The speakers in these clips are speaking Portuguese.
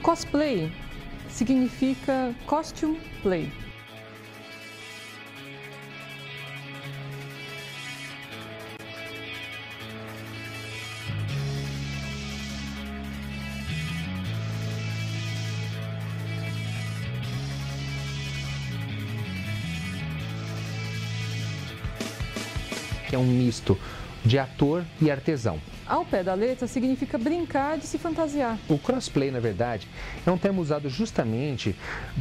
Cosplay significa costume play. Que é um misto de ator e artesão. Ao pé da letra, significa brincar de se fantasiar. O crossplay, na verdade, é um termo usado justamente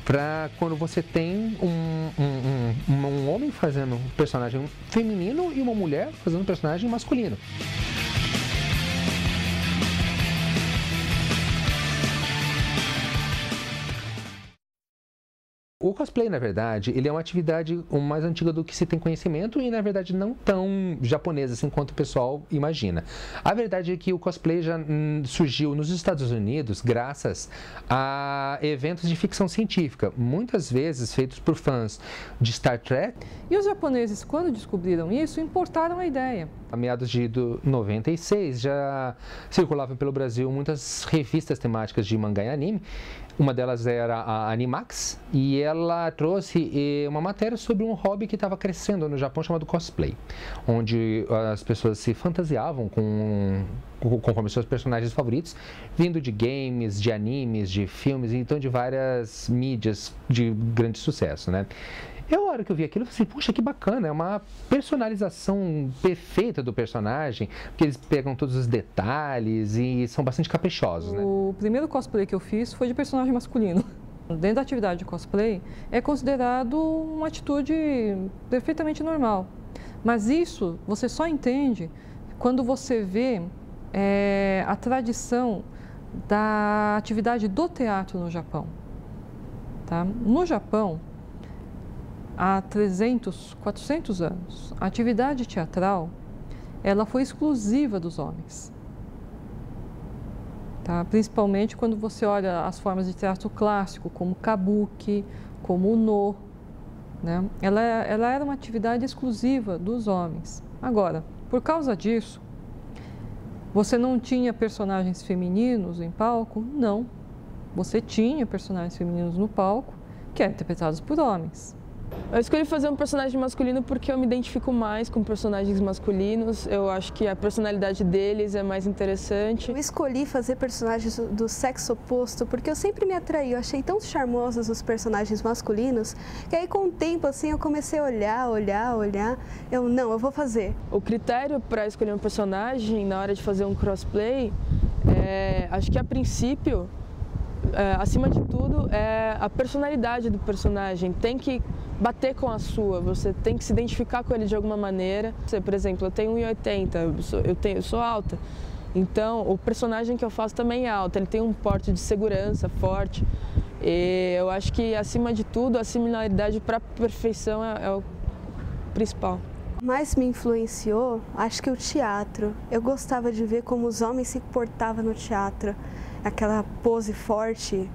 para quando você tem um homem fazendo um personagem feminino e uma mulher fazendo um personagem masculino. O cosplay, na verdade, ele é uma atividade mais antiga do que se tem conhecimento e, na verdade, não tão japonesa assim quanto o pessoal imagina. A verdade é que o cosplay já surgiu nos Estados Unidos graças a eventos de ficção científica, muitas vezes feitos por fãs de Star Trek. E os japoneses, quando descobriram isso, importaram a ideia. A meados de 96, já circulavam pelo Brasil muitas revistas temáticas de mangá e anime. Uma delas era a Animax e ela trouxe uma matéria sobre um hobby que estava crescendo no Japão chamado cosplay, onde as pessoas se fantasiavam conforme seus personagens favoritos, vindo de games, de animes, de filmes, então de várias mídias de grande sucesso, né? A hora que eu vi aquilo, eu falei assim, puxa, que bacana, é uma personalização perfeita do personagem, porque eles pegam todos os detalhes e são bastante caprichosos, né? O primeiro cosplay que eu fiz foi de personagem masculino. Dentro da atividade de cosplay, é considerado uma atitude perfeitamente normal. Mas isso você só entende quando você vê a tradição da atividade do teatro no Japão. Tá? No Japão, há 300, 400 anos, a atividade teatral ela foi exclusiva dos homens. Tá? Principalmente quando você olha as formas de teatro clássico, como kabuki, como o no, né? Ela era uma atividade exclusiva dos homens. Agora, por causa disso, você não tinha personagens femininos em palco? Não. Você tinha personagens femininos no palco que eram interpretados por homens. Eu escolhi fazer um personagem masculino porque eu me identifico mais com personagens masculinos. Eu acho que a personalidade deles é mais interessante. Eu escolhi fazer personagens do sexo oposto porque eu sempre me atraí. Eu achei tão charmosos os personagens masculinos que aí com o tempo assim eu comecei a olhar. Eu vou fazer. O critério para escolher um personagem na hora de fazer um crossplay, acho que a princípio, acima de tudo, é a personalidade do personagem. Tem que bater com a sua, você tem que se identificar com ele de alguma maneira. Por exemplo, eu tenho 1,80, eu sou alta, então o personagem que eu faço também é alto, ele tem um porte de segurança forte. E eu acho que, acima de tudo, a similaridade para a perfeição é o principal. Mais me influenciou, acho que o teatro. Eu gostava de ver como os homens se portavam no teatro, aquela pose forte,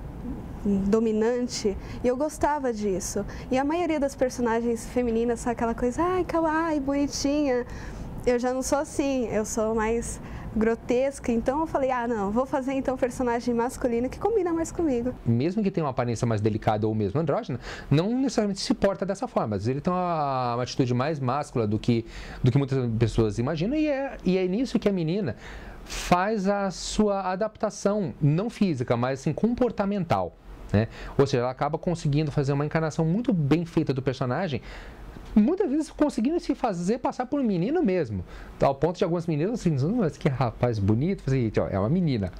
dominante, e eu gostava disso. E a maioria das personagens femininas são aquela coisa, ai, kawaii, bonitinha. Eu já não sou assim, eu sou mais grotesca, então eu falei, não, vou fazer então um personagem masculino que combina mais comigo. Mesmo que tenha uma aparência mais delicada ou mesmo andrógena, não necessariamente se porta dessa forma. Às vezes ele tem uma atitude mais máscula do que muitas pessoas imaginam, e é nisso que a menina faz a sua adaptação, não física, mas assim, comportamental, né? Ou seja, ela acaba conseguindo fazer uma encarnação muito bem feita do personagem, muitas vezes conseguindo se fazer passar por um menino mesmo, ao ponto de algumas meninas assim, mas que rapaz bonito, assim, é uma menina.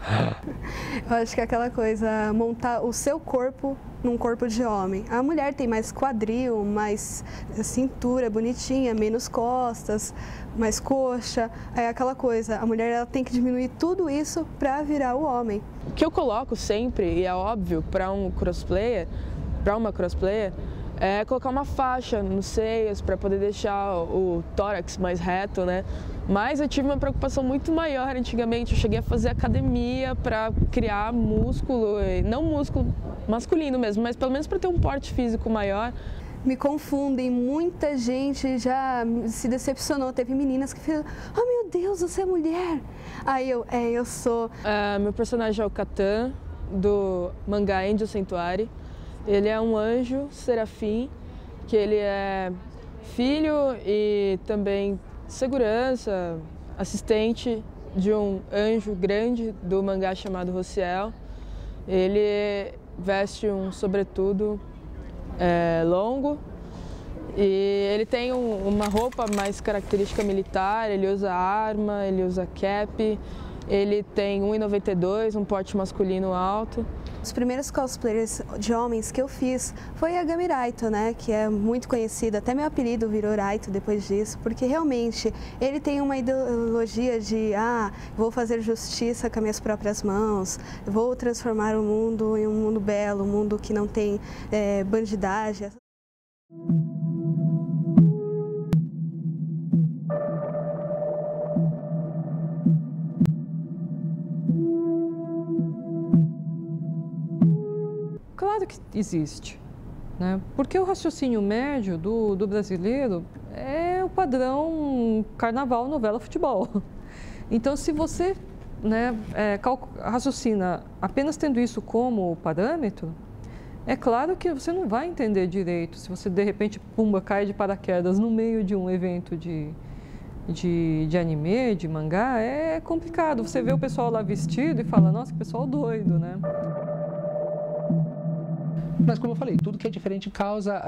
Eu acho que é aquela coisa, montar o seu corpo num corpo de homem. A mulher tem mais quadril, mais cintura bonitinha, menos costas, mais coxa. É aquela coisa, a mulher ela tem que diminuir tudo isso para virar o homem. O que eu coloco sempre, e é óbvio para uma crossplayer, é colocar uma faixa nos seios para poder deixar o tórax mais reto, né? Mas eu tive uma preocupação muito maior antigamente. Eu cheguei a fazer academia para criar músculo, não músculo masculino mesmo, mas pelo menos para ter um porte físico maior. me confundem. Muita gente já se decepcionou. Teve meninas que fizeram, oh meu Deus, você é mulher. Aí eu sou. Meu personagem é o Catan, do mangá Angel Sanctuary. Ele é um anjo serafim, que ele é filho e também segurança, assistente de um anjo grande do mangá chamado Rociel. Ele veste um sobretudo longo e ele tem uma roupa mais característica militar, ele usa arma, ele usa cap, ele tem 1,92, um porte masculino alto. Os primeiros cosplayers de homens que eu fiz foi a Gami Raito, né, que é muito conhecida, até meu apelido virou Raito depois disso, porque realmente ele tem uma ideologia de vou fazer justiça com as minhas próprias mãos, vou transformar o mundo em um mundo belo, um mundo que não tem bandidagem. Claro que existe, né? Porque o raciocínio médio do brasileiro é o padrão carnaval, novela, futebol. Então, se você raciocina apenas tendo isso como parâmetro, é claro que você não vai entender direito se você, de repente, cai de paraquedas no meio de um evento de anime, de mangá, é complicado. Você vê o pessoal lá vestido e fala, nossa, que pessoal doido, né? Mas, como eu falei, tudo que é diferente causa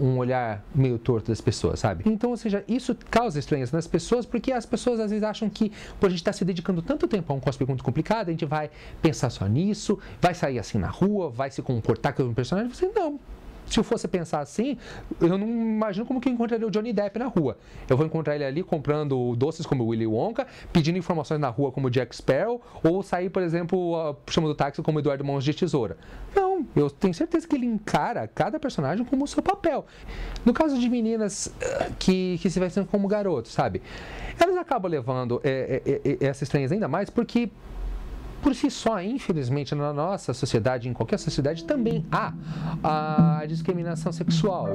um olhar meio torto das pessoas, sabe? Então, ou seja, isso causa estranheza nas pessoas, porque as pessoas às vezes acham que, a gente está se dedicando tanto tempo a um cosplay muito complicado, a gente vai pensar só nisso, vai sair assim na rua, vai se comportar com um personagem. Você, não. Se eu fosse pensar assim, eu não imagino como que eu encontraria o Johnny Depp na rua. Eu vou encontrar ele ali comprando doces como Willy Wonka, pedindo informações na rua como Jack Sparrow, ou sair, por exemplo, chamando o táxi como Eduardo Mãos de Tesoura. Não, eu tenho certeza que ele encara cada personagem como o seu papel. No caso de meninas que se vestem como garotos, sabe? Elas acabam levando essa estranheza ainda mais porque, por si só, infelizmente, na nossa sociedade, em qualquer sociedade, também há a discriminação sexual.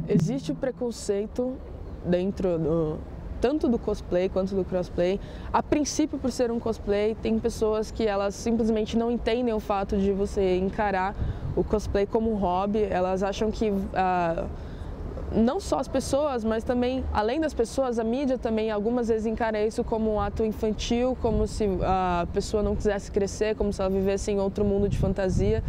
Existe o preconceito dentro tanto do cosplay quanto do crossplay. A princípio, por ser um cosplay, tem pessoas que elas simplesmente não entendem o fato de você encarar o cosplay como um hobby. Elas acham que não só as pessoas, mas também, além das pessoas, a mídia também algumas vezes encara isso como um ato infantil, como se a pessoa não quisesse crescer, como se ela vivesse em outro mundo de fantasia,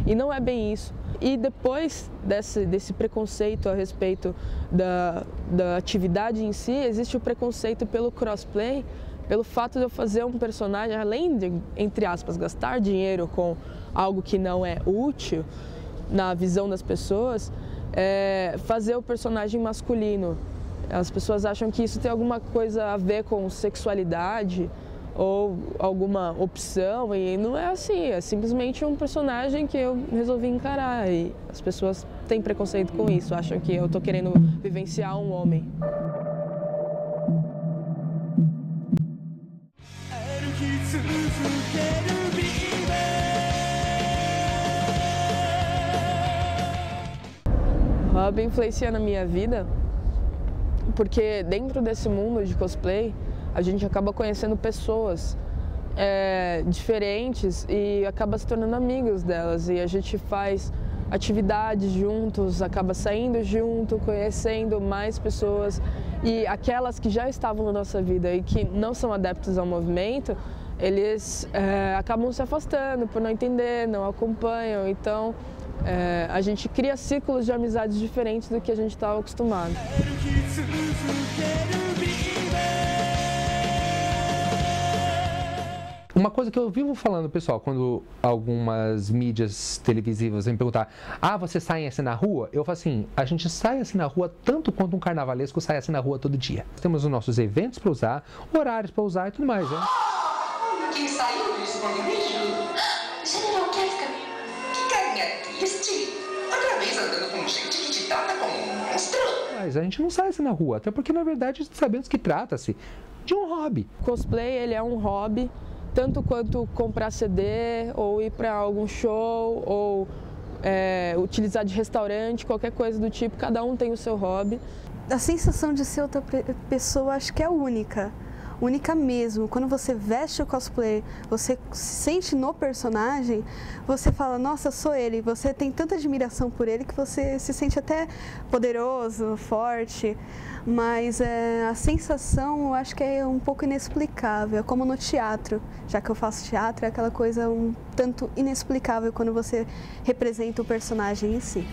e não é bem isso. E depois desse preconceito a respeito da atividade em si, existe o preconceito pelo crossplay, pelo fato de eu fazer um personagem, além de, entre aspas, gastar dinheiro com algo que não é útil na visão das pessoas, fazer o personagem masculino. As pessoas acham que isso tem alguma coisa a ver com sexualidade ou alguma opção, e não é assim, é simplesmente um personagem que eu resolvi encarar, e as pessoas têm preconceito com isso, acham que eu estou querendo vivenciar um homem. O hobby influencia na minha vida porque dentro desse mundo de cosplay a gente acaba conhecendo pessoas diferentes e acaba se tornando amigos delas, e a gente faz atividades juntos, acaba saindo junto, conhecendo mais pessoas, e aquelas que já estavam na nossa vida e que não são adeptos ao movimento, eles acabam se afastando por não entender, não acompanham, então a gente cria círculos de amizades diferentes do que a gente estava acostumado. Uma coisa que eu vivo falando, pessoal, quando algumas mídias televisivas vêm perguntar: você sai assim na rua? Eu falo assim, a gente sai assim na rua tanto quanto um carnavalesco sai assim na rua todo dia. Temos os nossos eventos para usar, horários para usar e tudo mais, né? Quem saiu do esconderijo? General Kefka, que carinha triste. Outra vez andando com gente que te trata como um monstro. Mas a gente não sai assim na rua, até porque na verdade sabemos que trata-se de um hobby. Cosplay, ele é um hobby tanto quanto comprar CD, ou ir para algum show, ou utilizar de restaurante, qualquer coisa do tipo, cada um tem o seu hobby. A sensação de ser outra pessoa acho que é única mesmo. Quando você veste o cosplay, você se sente no personagem, você fala, nossa, sou ele. Você tem tanta admiração por ele que você se sente até poderoso, forte. Mas a sensação, eu acho que é um pouco inexplicável. É como no teatro, já que eu faço teatro, é aquela coisa um tanto inexplicável quando você representa o personagem em si.